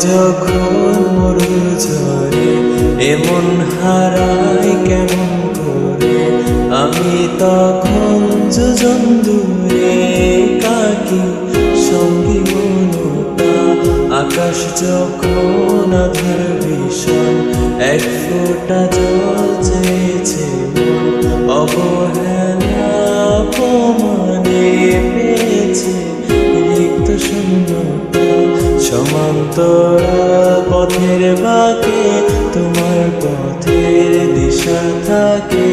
যখন মরুর ঝরে এমন হারাই কেমন করে, আমি তখন যোজন দূরে কাকি সঙ্গী মনটা। আকাশ যখন আধার ভীষণ এক ফোঁটা জল চেয়েছে অবহেলা অপমানে পেয়েছে রিক্ত শূন্যতা। সমান্তরাল পথের বাঁকে তোমার পথের দিশা থাকে,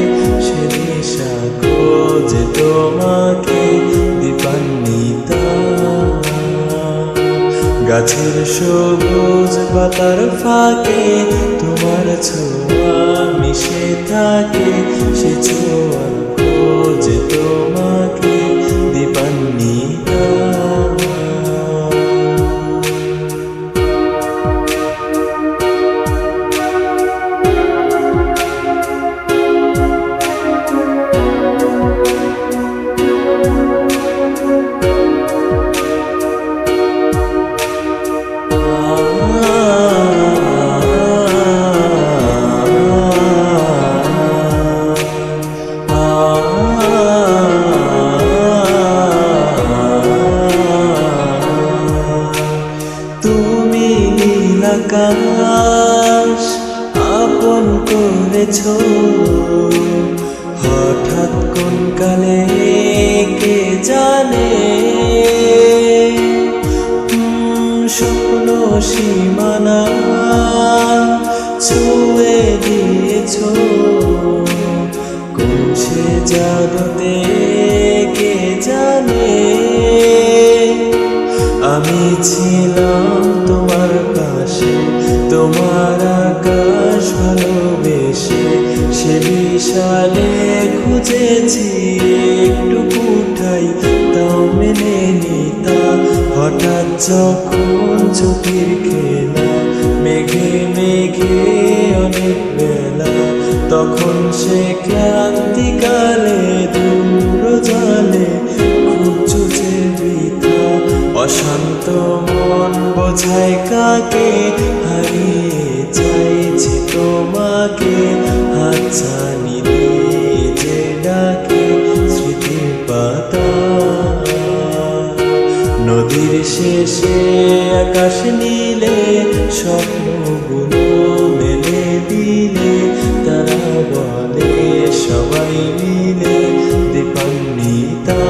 সে দিশা খোঁজে তোমাকে দীপান্বিতা। গাছের সবুজ পাতার ফাঁকে তোমার ছোঁয়া মিশে থাকে, সে ছোঁয়া খোঁজে তোমাকে দীপান্বিতা। তুমি নীল আকাশ আপন করেছ, হঠাৎ কোন কালে কে জানে। স্বপ্ন সীমানা ছুঁয়ে দিয়েছ, কোন সে জাদুতে কে জানে। আমি ছিলাম তোমার পাশে, তোমার আকাশ ভালোবেসে, সে বিশালে খুঁজেছি একটু কুঠাই তাও মেনে নিতা। হঠাৎ যখন চোখের খেলা মেঘে মেঘে অনেক বেলা, তখন সে ক্লান্তিকালে দূর জালে খুঁজছে বৃথা। অশান্ত মন বোঝায় কাকে হারিয়ে চাইছে তোমাকে, হাতছানি দিয়ে যে ডাকে স্মৃতির পাতা। নদীর শেষে আকাশ নীলে স্বপ্নগুলো মেলে দিলে, তারা বলে সবাই মিলে দীপান্বিতা।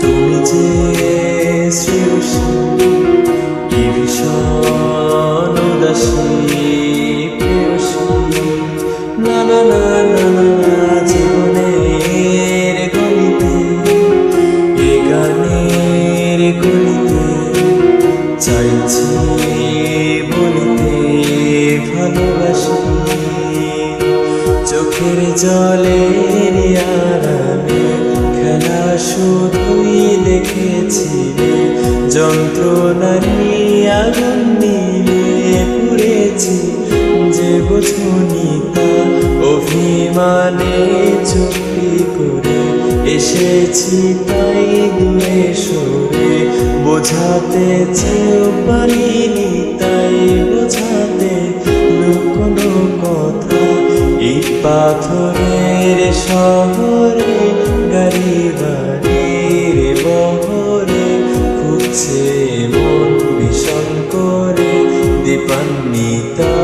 তুমি যে শ্রেয়সী কি ভীষণ উদাসী প্রেয়সী, না না না না না জীবনের গলিতে এ গানের গলিতে চাইছি বলিতে ভালোবাসি। চোখের জলের আড়ালে খেলা শুধুই দেখেছিলে, যন্ত্রণার আগুন নিয়ে পুড়েছি যে বোঝনি তা। অভিমানে চুক্তি করে এসেছি তাই দূরে সরে, বোঝাতে চেয়েও পারিনি তাই বোঝাতে কোনো কথা। ইট পাথরের শহরে গাড়ি বাড়ির বহরে খুঁজছে মন ভীষণ করে দীপান্বিতা।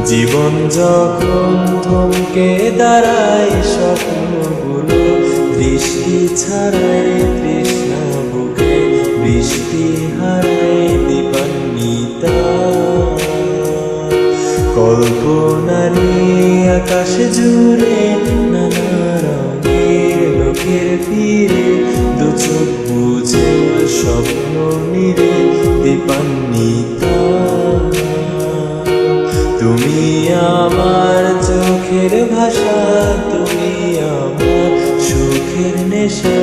জীবন যখন থমকে দাঁড়ায় স্বপ্নগুলো দৃষ্টি ছাড়ায় তৃষ্ণা বুকে দৃষ্টি হারায় দীপান্বিতা কল্পনারে আকাশ জুড়ে নানা রঙের লোকের ফিরে দু চোখ বুঝে স্বপ্ন নিরে দীপান্বিতা তুমি আমার চোখের ভাষা, তুমি আমার সুখের নেশা।